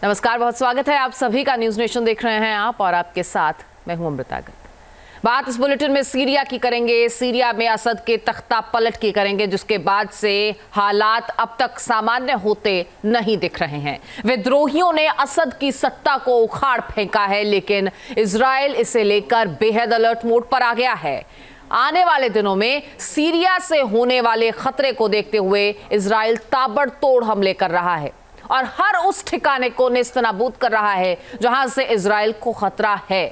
नमस्कार, बहुत स्वागत है आप सभी का। न्यूज नेशन देख रहे हैं आप और आपके साथ मैं हूं अमृता गर्ग। बात इस बुलेटिन में सीरिया की करेंगे। सीरिया में असद के तख्ता पलट की करेंगे, जिसके बाद से हालात अब तक सामान्य होते नहीं दिख रहे हैं। विद्रोहियों ने असद की सत्ता को उखाड़ फेंका है, लेकिन इजराइल इसे लेकर बेहद अलर्ट मोड पर आ गया है। आने वाले दिनों में सीरिया से होने वाले खतरे को देखते हुए इजराइल ताबड़तोड़ हमले कर रहा है और हर उस ठिकाने को नेस्तनाबूद कर रहा है जहां से इजराइल को खतरा है।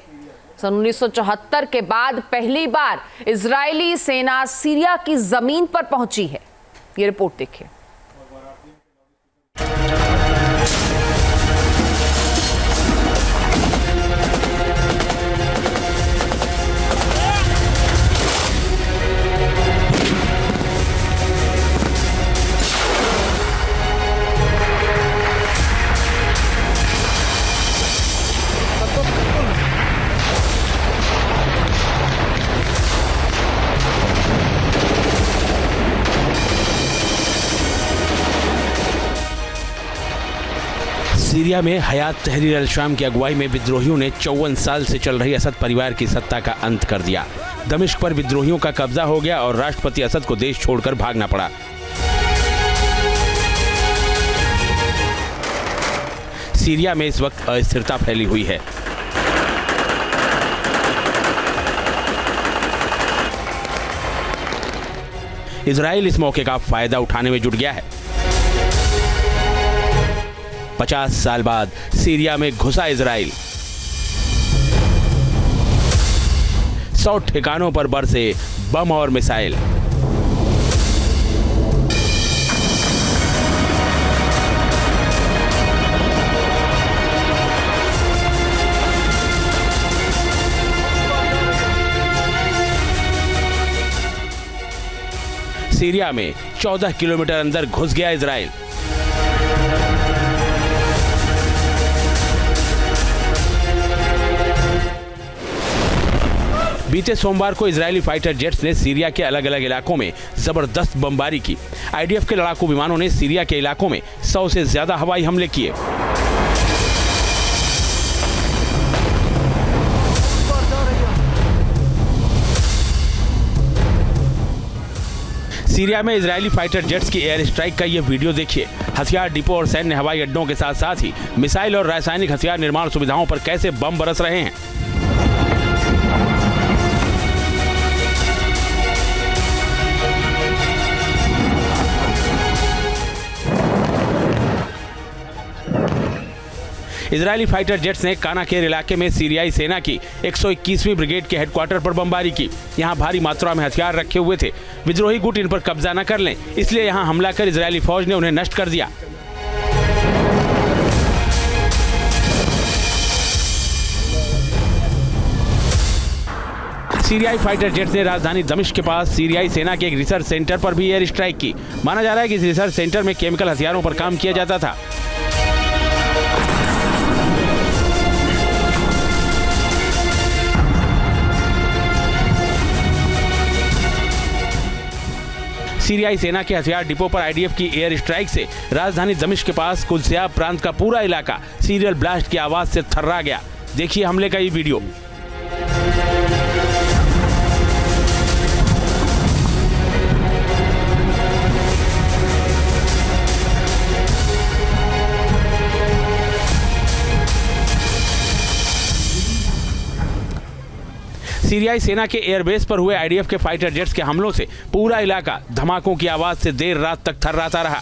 सन 1974 के बाद पहली बार इजरायली सेना सीरिया की जमीन पर पहुंची है। ये रिपोर्ट देखिए। सीरिया में हयात तहरीर अल-शाम की अगुवाई में विद्रोहियों ने 54 साल से चल रही असद परिवार की सत्ता का अंत कर दिया। दमिश्क पर विद्रोहियों का कब्जा हो गया और राष्ट्रपति असद को देश छोड़कर भागना पड़ा। सीरिया में इस वक्त अस्थिरता फैली हुई है। इजराइल इस मौके का फायदा उठाने में जुट गया है। 50 साल बाद सीरिया में घुसा इजराइल। 100 ठिकानों पर बरसे बम और मिसाइल। सीरिया में 14 किलोमीटर अंदर घुस गया इजराइल। बीते सोमवार को इजरायली फाइटर जेट्स ने सीरिया के अलग अलग इलाकों में जबरदस्त बमबारी की। आईडीएफ के लड़ाकू विमानों ने सीरिया के इलाकों में 100 से ज्यादा हवाई हमले किए। सीरिया में इजरायली फाइटर जेट्स की एयर स्ट्राइक का ये वीडियो देखिए। हथियार डिपो और सैन्य हवाई अड्डों के साथ साथ ही मिसाइल और रासायनिक हथियार निर्माण सुविधाओं पर कैसे बम बरस रहे हैं। इजरायली फाइटर जेट्स ने कानाकेर इलाके में सीरियाई सेना की 121वीं ब्रिगेड के हेडक्वार्टर पर बमबारी की। यहां भारी मात्रा में हथियार रखे हुए थे। विद्रोही गुट इन पर कब्जा न कर लें, इसलिए यहां हमला कर इजरायली फौज ने उन्हें नष्ट कर दिया। सीरियाई फाइटर जेट्स ने राजधानी दमिश्क के पास सीरियाई सेना के एक रिसर्च सेंटर पर भी एयर स्ट्राइक की। माना जा रहा है कि इस रिसर्च सेंटर में केमिकल हथियारों पर काम किया जाता था। सीरियाई सेना के हथियार डिपो पर आईडीएफ की एयर स्ट्राइक से राजधानी दमिश्क के पास कुलसिया प्रांत का पूरा इलाका सीरियल ब्लास्ट की आवाज से थर्रा गया। देखिए हमले का ये वीडियो। सीरियाई सेना के एयरबेस पर हुए आईडीएफ के फाइटर जेट्स के हमलों से पूरा इलाका धमाकों की आवाज से देर रात तक थर्राता रहा।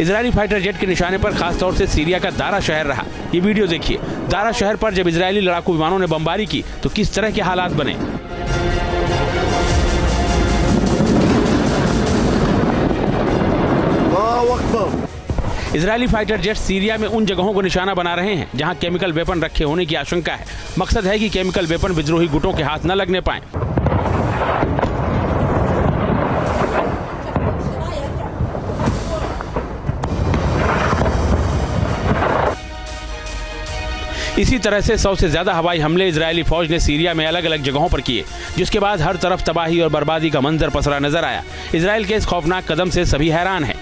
इजरायली फाइटर जेट के निशाने पर खासतौर से सीरिया का दारा शहर रहा। ये वीडियो देखिए। दारा शहर पर जब इजरायली लड़ाकू विमानों ने बमबारी की तो किस तरह के हालात बने। इजरायली फाइटर जेट सीरिया में उन जगहों को निशाना बना रहे हैं जहां केमिकल वेपन रखे होने की आशंका है। मकसद है कि केमिकल वेपन विद्रोही गुटों के हाथ न लगने पाएं। इसी तरह से 100 से ज्यादा हवाई हमले इजरायली फौज ने सीरिया में अलग अलग जगहों पर किए, जिसके बाद हर तरफ तबाही और बर्बादी का मंजर पसरा नजर आया। इजरायल के इस खौफनाक कदम से सभी हैरान हैं।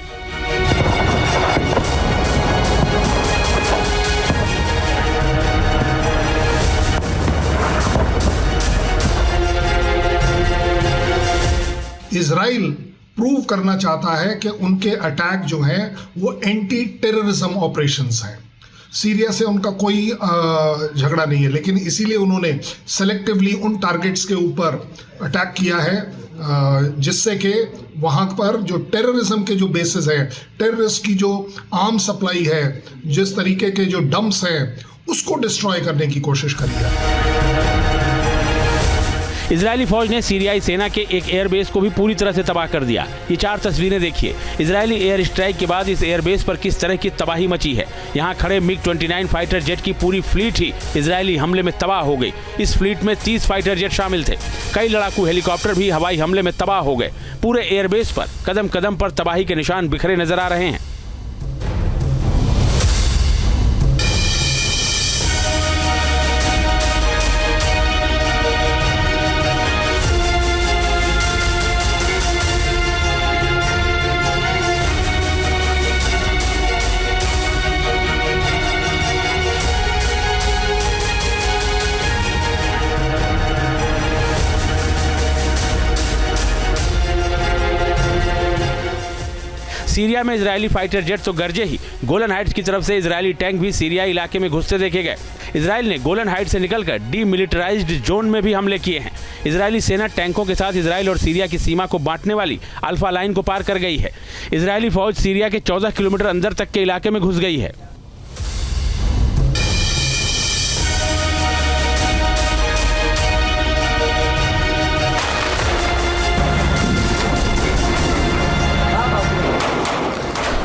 इजराइल प्रूव करना चाहता है कि उनके अटैक जो हैं वो एंटी टेररिज्म ऑपरेशंस हैं। सीरिया से उनका कोई झगड़ा नहीं है, लेकिन इसीलिए उन्होंने सेलेक्टिवली उन टारगेट्स के ऊपर अटैक किया है जिससे कि वहाँ पर जो टेररिज्म के जो बेसिस हैं, टेररिस्ट की जो आर्म सप्लाई है, जिस तरीके के जो डंप्स हैं, उसको डिस्ट्रॉय करने की कोशिश करी है। इजरायली फौज ने सीरियाई सेना के एक एयरबेस को भी पूरी तरह से तबाह कर दिया। ये 4 तस्वीरें देखिए। इजरायली एयर स्ट्राइक के बाद इस एयरबेस पर किस तरह की तबाही मची है। यहाँ खड़े MiG-29 फाइटर जेट की पूरी फ्लीट ही इजरायली हमले में तबाह हो गई। इस फ्लीट में 30 फाइटर जेट शामिल थे। कई लड़ाकू हेलीकॉप्टर भी हवाई हमले में तबाह हो गए। पूरे एयरबेस पर कदम कदम पर तबाही के निशान बिखरे नजर आ रहे हैं। सीरिया में इजरायली फाइटर जेट तो गरजे ही, गोलन हाइट्स की तरफ से इजरायली टैंक भी सीरियाई इलाके में घुसते देखे गए। इजराइल ने गोलन हाइट्स से निकलकर डीमिलिटराइज्ड जोन में भी हमले किए हैं। इजरायली सेना टैंकों के साथ इजराइल और सीरिया की सीमा को बांटने वाली अल्फा लाइन को पार कर गई है। इजरायली फौज सीरिया के 14 किलोमीटर अंदर तक के इलाके में घुस गई है।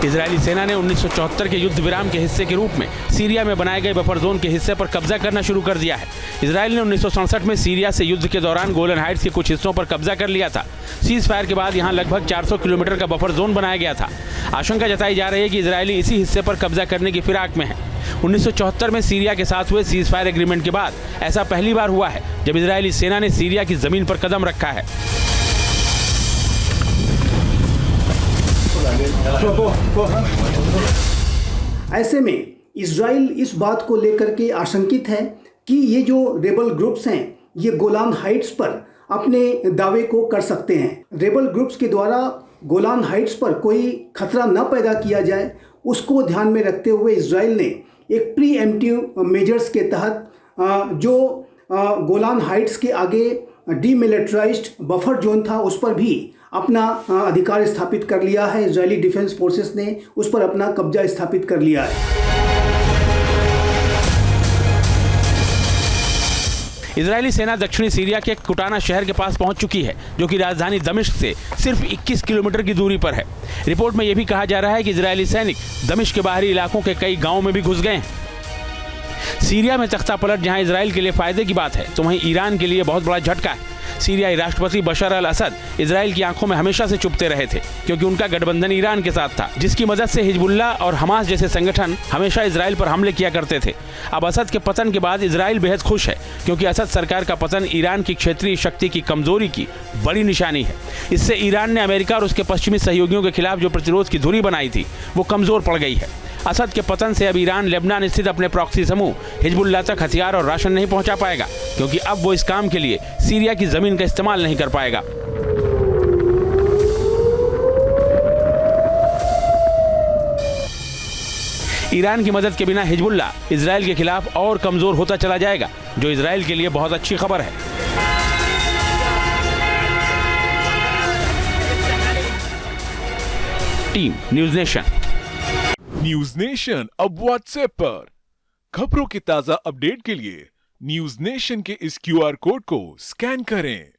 इजरायली सेना ने 1974 के युद्ध विराम के हिस्से के रूप में सीरिया में बनाए गए बफर जोन के हिस्से पर कब्जा करना शुरू कर दिया है। इजराइल ने 1967 में सीरिया से युद्ध के दौरान गोलन हाइट्स के कुछ हिस्सों पर कब्जा कर लिया था। सीज फायर के बाद यहां लगभग 400 किलोमीटर का बफर जोन बनाया गया था। आशंका जताई जा रही है कि इजरायली इसी हिस्से पर कब्जा करने की फिराक में है। 1974 में सीरिया के साथ हुए सीज फायर एग्रीमेंट के बाद ऐसा पहली बार हुआ है जब इजरायली सेना ने सीरिया की जमीन पर कदम रखा है। ऐसे में इजराइल इस बात को लेकर के आशंकित है कि ये जो रेबल ग्रुप्स हैं ये गोलान हाइट्स पर अपने दावे को कर सकते हैं। रेबल ग्रुप्स के द्वारा गोलान हाइट्स पर कोई खतरा न पैदा किया जाए, उसको ध्यान में रखते हुए इजराइल ने एक प्रीएम्प्टिव मेजर्स के तहत जो गोलान हाइट्स के आगे डीमिलिटराइज्ड बफर जोन था उस पर भी अपना अधिकार स्थापित कर लिया है। इजरायली डिफेंस फोर्सेस ने उस पर अपना कब्जा स्थापित कर लिया है। इजरायली सेना दक्षिणी सीरिया के कुटाना शहर के पास पहुंच चुकी है, जो कि राजधानी दमिश्क से सिर्फ 21 किलोमीटर की दूरी पर है। रिपोर्ट में यह भी कहा जा रहा है कि इजरायली सैनिक दमिश्क के बाहरी इलाकों के कई गांवों में भी घुस गए हैं। सीरिया में तख्ता पलट जहां इजराइल के लिए फायदे की बात है, तो वहीं ईरान के लिए बहुत बड़ा झटका है। सीरियाई राष्ट्रपति बशर अल असद इजराइल की आंखों में हमेशा से चुभते रहे थे, क्योंकि उनका गठबंधन ईरान के साथ था, जिसकी मदद से हिजबुल्लाह और हमास जैसे संगठन हमेशा इजराइल पर हमले किया करते थे। अब असद के पतन के बाद इजराइल बेहद खुश है, क्योंकि असद सरकार का पतन ईरान की क्षेत्रीय शक्ति की कमजोरी की बड़ी निशानी है। इससे ईरान ने अमेरिका और उसके पश्चिमी सहयोगियों के खिलाफ जो प्रतिरोध की धुरी बनाई थी वो कमजोर पड़ गई है। असद के पतन से अब ईरान लेबनान स्थित अपने प्रॉक्सी समूह हिजबुल्लाह तक हथियार और राशन नहीं पहुंचा पाएगा, क्योंकि अब वो इस काम के लिए सीरिया की जमीन का इस्तेमाल नहीं कर पाएगा। ईरान की मदद के बिना हिजबुल्लाह इजराइल के खिलाफ और कमजोर होता चला जाएगा, जो इजराइल के लिए बहुत अच्छी खबर है। Team news nation. News nation अब व्हाट्सएप पर खबरों के ताजा अपडेट के लिए न्यूज नेशन के इस QR कोड को स्कैन करें।